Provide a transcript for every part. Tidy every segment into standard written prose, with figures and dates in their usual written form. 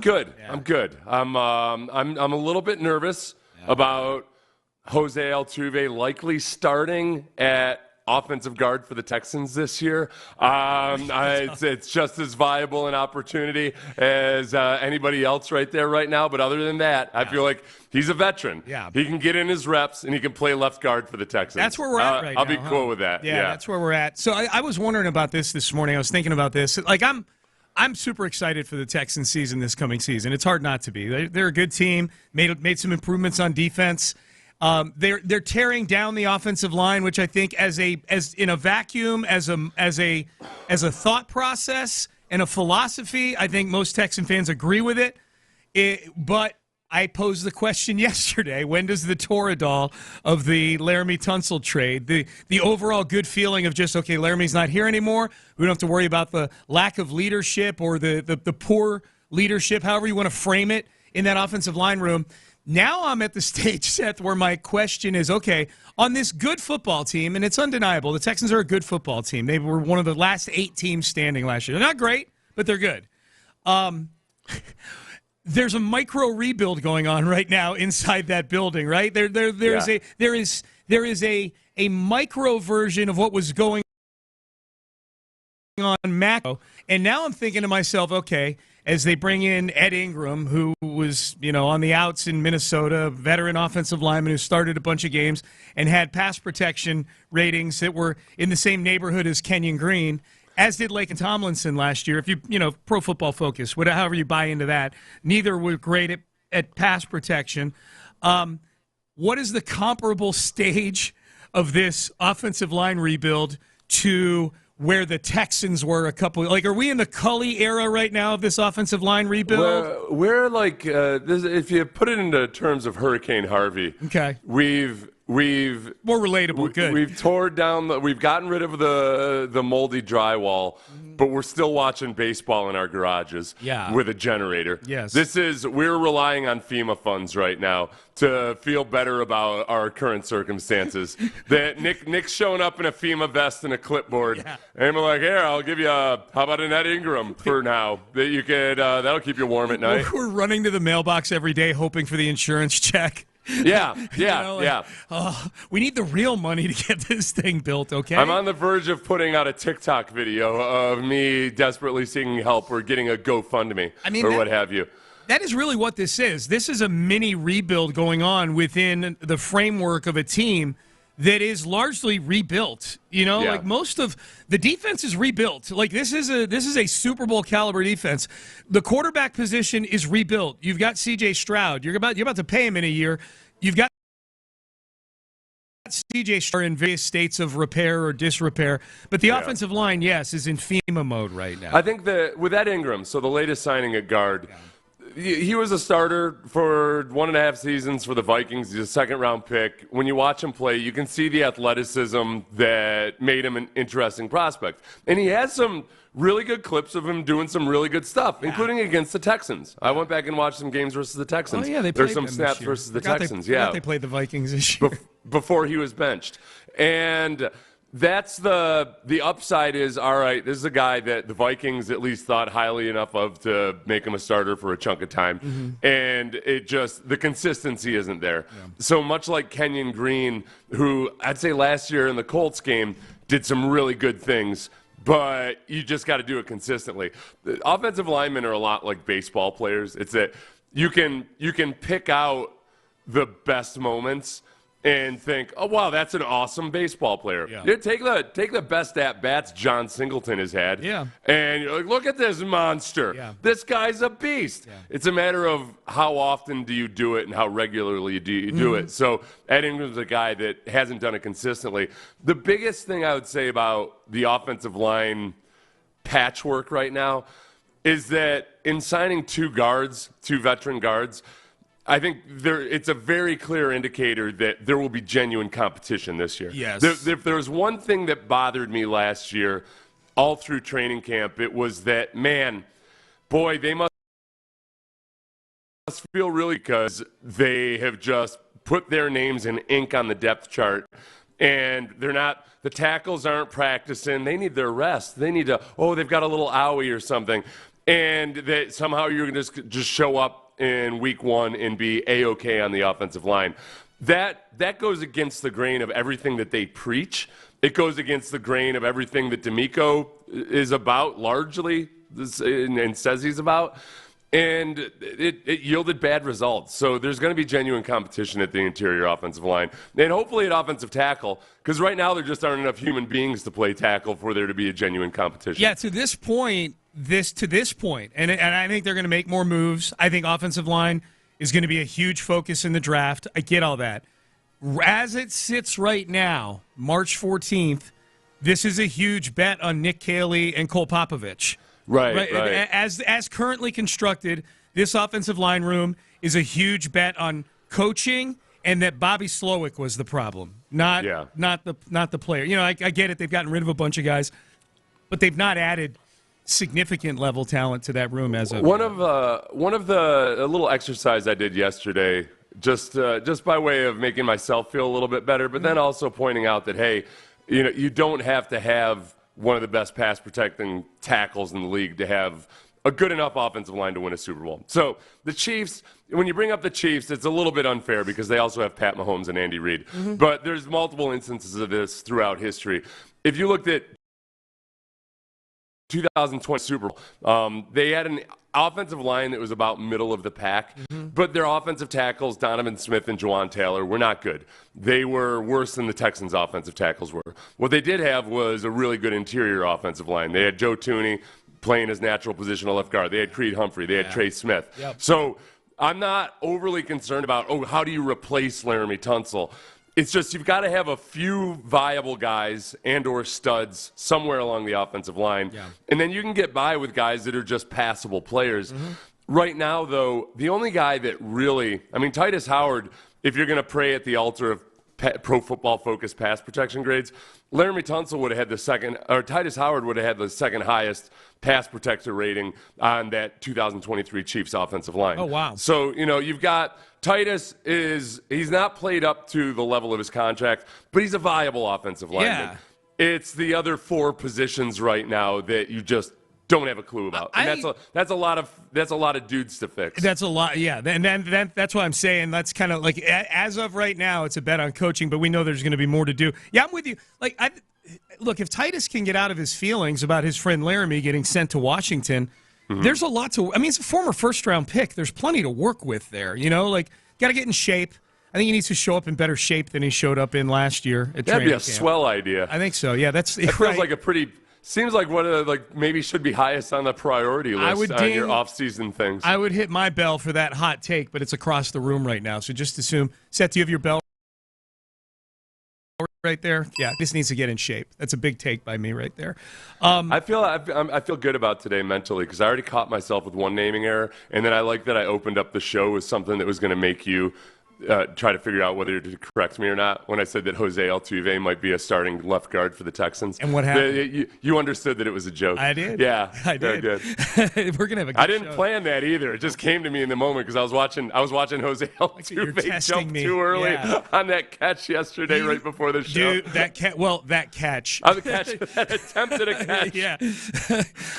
Good. Yeah. I'm good. I'm a little bit nervous about Jose Altuve likely starting at offensive guard for the Texans this year. It's just as viable an opportunity as anybody else right there right now. But other than that, I feel like he's a veteran. Yeah. He can get in his reps, and he can play left guard for the Texans. That's where we're at right now. I'll be cool with that. Yeah, that's where we're at. So I was wondering about this morning. I was thinking about this. Like, I'm super excited for the Texans season this coming season. It's hard not to be. They're a good team. Made some improvements on defense. They're tearing down the offensive line, which I think as in a vacuum, as a thought process and a philosophy, I think most Texan fans agree with it. But I posed the question yesterday: when does the Toradol of the Laramie Tunsil trade, the overall good feeling of just, okay, Laramie's not here anymore, we don't have to worry about the lack of leadership or the poor leadership, however you want to frame it, in that offensive line room. Now I'm at the stage, Seth, where my question is, okay, on this good football team, and it's undeniable, the Texans are a good football team. They were one of the last 8 teams standing last year. They're not great, but they're good. There's a micro rebuild going on right now inside that building, right? There is a micro version of what was going on macro, and now I'm thinking to myself, okay, as they bring in Ed Ingram, who was, on the outs in Minnesota, a veteran offensive lineman who started a bunch of games and had pass protection ratings that were in the same neighborhood as Kenyon Green, as did Laken Tomlinson last year. If you Pro Football Focus, however you buy into that, neither were great at pass protection. What is the comparable stage of this offensive line rebuild to where the Texans were are we in the Cully era right now of this offensive line rebuild? We're like, if you put it into terms of Hurricane Harvey, okay, we've more relatable. Good. We've gotten rid of the moldy drywall, but we're still watching baseball in our garages with a generator. Yes. We're relying on FEMA funds right now to feel better about our current circumstances. That Nick's showing up in a FEMA vest and a clipboard, and we're like, here, I'll give you how about an Ed Ingram for now that you could that'll keep you warm at night. We're running to the mailbox every day hoping for the insurance check. Yeah. We need the real money to get this thing built, okay? I'm on the verge of putting out a TikTok video of me desperately seeking help or getting a GoFundMe what have you. That is really what this is. This is a mini rebuild going on within the framework of a team that is largely rebuilt. Like most of the defense is rebuilt. Like this is a Super Bowl caliber defense. The quarterback position is rebuilt. You've got C.J. Stroud. You're about to pay him in a year. You've got C.J. Stroud in various states of repair or disrepair. But the offensive line, is in FEMA mode right now. I think that with Ed Ingram, so the latest signing at guard. He was a starter for 1.5 seasons for the Vikings. He's a second-round pick. When you watch him play, you can see the athleticism that made him an interesting prospect. And he has some really good clips of him doing some really good stuff, including against the Texans. I went back and watched some games versus the Texans. Oh, yeah, they played There's some snaps versus the Texans. They played the Vikings this year. Before he was benched. And that's the upside is, all right, this is a guy that the Vikings at least thought highly enough of to make him a starter for a chunk of time. Mm-hmm. And the consistency isn't there. Yeah. So much like Kenyon Green, who I'd say last year in the Colts game did some really good things, but you just got to do it consistently. The offensive linemen are a lot like baseball players. It's that you can pick out the best moments and think, oh, wow, that's an awesome baseball player. Yeah. Take the best at-bats John Singleton has had. Yeah. And you're like, look at this monster. Yeah. This guy's a beast. Yeah. It's a matter of how often do you do it and how regularly do you do it. So Ed Ingram's a guy that hasn't done it consistently. The biggest thing I would say about the offensive line patchwork right now is that in signing 2 veteran guards, I think it's a very clear indicator that there will be genuine competition this year. Yes. If there was one thing that bothered me last year all through training camp, it was that, they must feel really because they have just put their names in ink on the depth chart, and the tackles aren't practicing. They need their rest. They need they've got a little owie or something. and that somehow you're going to just show up in week 1 and be A-okay on the offensive line. That goes against the grain of everything that they preach. It goes against the grain of everything that D'Amico is about, largely, and says he's about. And it yielded bad results. So there's going to be genuine competition at the interior offensive line. And hopefully at offensive tackle, because right now there just aren't enough human beings to play tackle for there to be a genuine competition. Yeah, to this point, and I think they're going to make more moves. I think offensive line is going to be a huge focus in the draft. I get all that. As it sits right now, March 14th, this is a huge bet on Nick Caley and Cole Popovich. Right. As currently constructed, this offensive line room is a huge bet on coaching, and that Bobby Slowick was the problem, not the player. You know, I get it. They've gotten rid of a bunch of guys, but they've not added significant level talent to that room as of one of the a little exercise I did yesterday, just by way of making myself feel a little bit better, but then also pointing out that, hey, you know, you don't have to have one of the best pass protecting tackles in the league to have a good enough offensive line to win a Super Bowl. So the Chiefs, when you bring up the Chiefs, it's a little bit unfair because they also have Pat Mahomes and Andy Reid. But there's multiple instances of this throughout history. If you looked at 2020 Super Bowl, they had an offensive line that was about middle of the pack, but their offensive tackles, Donovan Smith and Juwan Taylor, were not good. They were worse than the Texans' offensive tackles were. What they did have was a really good interior offensive line. They had Joe Thuney playing his natural position of left guard. They had Creed Humphrey. They had Trey Smith. So I'm not overly concerned about, how do you replace Laramie Tunsil? It's just you've got to have a few viable guys and or studs somewhere along the offensive line. And then you can get by with guys that are just passable players. Right now, though, the only guy that really, Titus Howard, if you're going to pray at the altar of Pro Football Focus pass protection grades, Laramie Tunsil would have had the second, or Titus Howard would have had the second highest pass protector rating on that 2023 Chiefs offensive line. Oh, wow. So, you've got Titus he's not played up to the level of his contract, but he's a viable offensive lineman. It's the other 4 positions right now that you just don't have a clue about. And that's a lot of dudes to fix. That's a lot, yeah. And then that's what I'm saying. That's kind of like, as of right now, it's a bet on coaching, but we know there's going to be more to do. Yeah, I'm with you. Look, if Titus can get out of his feelings about his friend Laramie getting sent to Washington, there's a lot to. It's a former first-round pick. There's plenty to work with there. Got to get in shape. I think he needs to show up in better shape than he showed up in last year at That'd be a camp. Swell idea. I think so. Yeah, that feels like a pretty. Seems like one of maybe should be highest on the priority list on your off-season things. I would hit my bell for that hot take, but it's across the room right now. So just assume. Seth, do you have your bell right there? Yeah, this needs to get in shape. That's a big take by me right there. I feel good about today mentally because I already caught myself with one naming error, and then I like that I opened up the show with something that was going to make you try to figure out whether to correct me or not when I said that Jose Altuve might be a starting left guard for the Texans. And what happened? You understood that it was a joke. I did. Yeah, I did. Good. We're gonna have a good I didn't show. plan that either. It just came to me in the moment because I was watching Jose Altuve jump too early on that catch yesterday right before the show. Dude, that catch. That attempt at a catch. Yeah.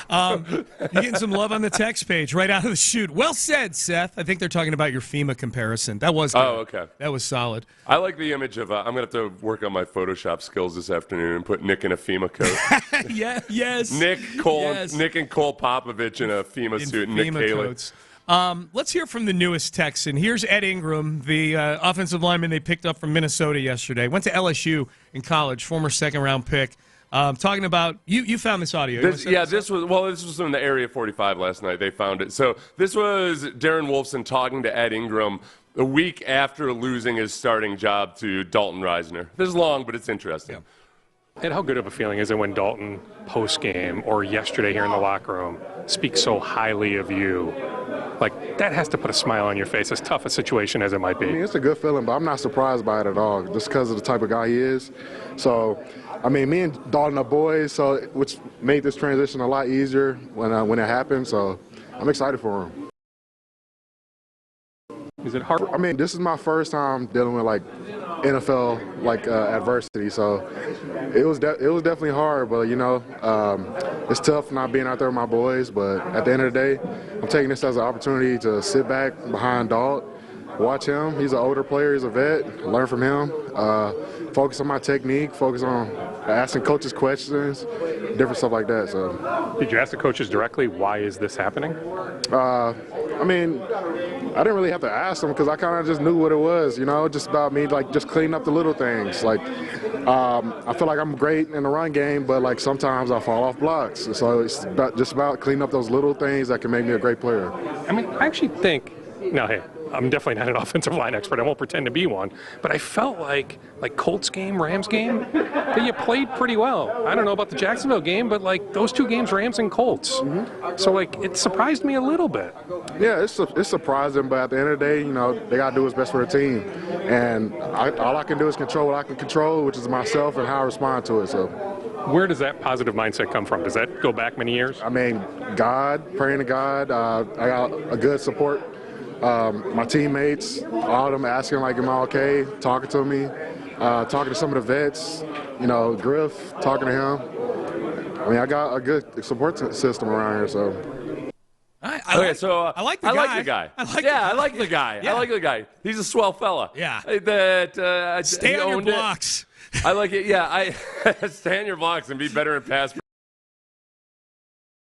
You're getting some love on the text page right out of the chute. Well said, Seth. I think they're talking about your FEMA comparison. That was good. Oh, okay. That was solid. I like the image of, I'm going to have to work on my Photoshop skills this afternoon and put Nick in a FEMA coat. Yes. Nick and Cole Popovich in a FEMA suit and Nick Caley. Let's hear from the newest Texan. Here's Ed Ingram, the offensive lineman they picked up from Minnesota yesterday. Went to LSU in college, former second-round pick. Talking about you found this audio. This was in the Area 45 last night. They found it. So this was Darren Wolfson talking to Ed Ingram a week after losing his starting job to Dalton Reisner. This is long, but it's interesting. And how good of a feeling is it when Dalton, post-game or yesterday here in the locker room, speaks so highly of you? Like, that has to put a smile on your face, as tough a situation as it might be. It's a good feeling, but I'm not surprised by it at all, just because of the type of guy he is. So, me and Dalton are boys, which made this transition a lot easier when it happened. So, I'm excited for him. Is it hard? This is my first time dealing with NFL adversity. So it was definitely hard, but it's tough not being out there with my boys. But at the end of the day, I'm taking this as an opportunity to sit back behind Dalt, watch him. He's an older player. He's a vet. Learn from him. Focus on my technique. Focus on asking coaches questions, different stuff like that. So, did you ask the coaches directly, why is this happening? I didn't really have to ask them because I kind of just knew what it was. Just about me, just cleaning up the little things. I feel like I'm great in the run game, but sometimes I fall off blocks. So it's just about cleaning up those little things that can make me a great player. I actually think. Now, hey, I'm definitely not an offensive line expert. I won't pretend to be one. But I felt like Colts game, Rams game, that you played pretty well. I don't know about the Jacksonville game, but those two games, Rams and Colts. Mm-hmm. So it surprised me a little bit. Yeah, it's surprising, but at the end of the day, they got to do what's best for the team. And all I can do is control what I can control, which is myself and how I respond to it. So, where does that positive mindset come from? Does that go back many years? God, praying to God. I got a good support. My teammates, all of them asking am I okay, talking to me, talking to some of the vets, Griff, talking to him. I got a good support system around here, so. I like the guy. I like the guy. Yeah. I like the guy. He's a swell fella. Yeah. Stay on your blocks. I like it. Yeah, stay on your blocks and be better in pass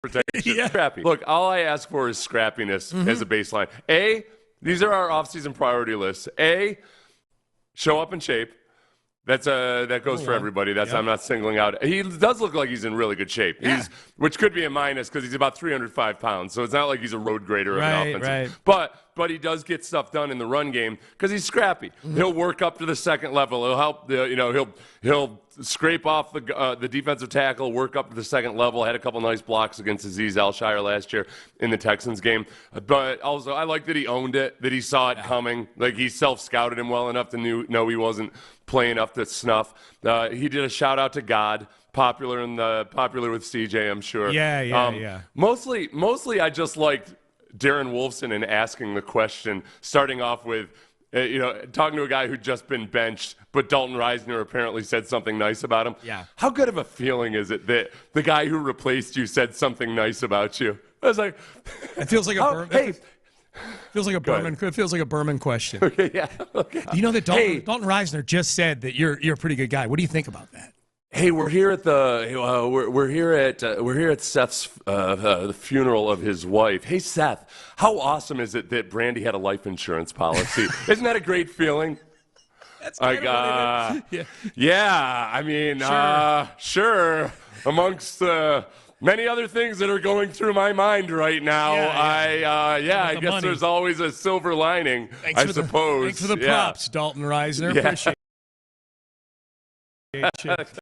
protection. Yeah. Scrappy. Look, all I ask for is scrappiness as a baseline. A, these are our offseason priority lists. A, show up in shape. That goes for everybody. I'm not singling out. He does look like he's in really good shape. Yeah. Which could be a minus because he's about 305 pounds. So it's not like he's a road grader of an offense. Right. But he does get stuff done in the run game because he's scrappy. He'll work up to the second level. He'll help. He'll scrape off the defensive tackle, work up to the second level. Had a couple nice blocks against Azeez Alshire last year in the Texans game. But also, I like that he owned it, that he saw it coming. He self-scouted him well enough to know he wasn't playing up to snuff. He did a shout out to God. Popular with CJ, I'm sure. Yeah. Mostly, I just liked Darren Wolfson and asking the question, starting off with, talking to a guy who'd just been benched, but Dalton Reisner apparently said something nice about him. Yeah. How good of a feeling is it that the guy who replaced you said something nice about you? I was like, it feels like It feels like a Berman question. Okay, yeah. Okay. Do you know that Dalton Reisner just said that you're a pretty good guy? What do you think about that? Hey, we're here at we're here at Seth's the funeral of his wife. Hey, Seth, how awesome is it that Brandy had a life insurance policy? Isn't that a great feeling? That's kind of what it is. Sure. Amongst many other things that are going through my mind right now, I guess there's always a silver lining. Thanks for the props, Dalton Reisner. Yeah. Appreciate it.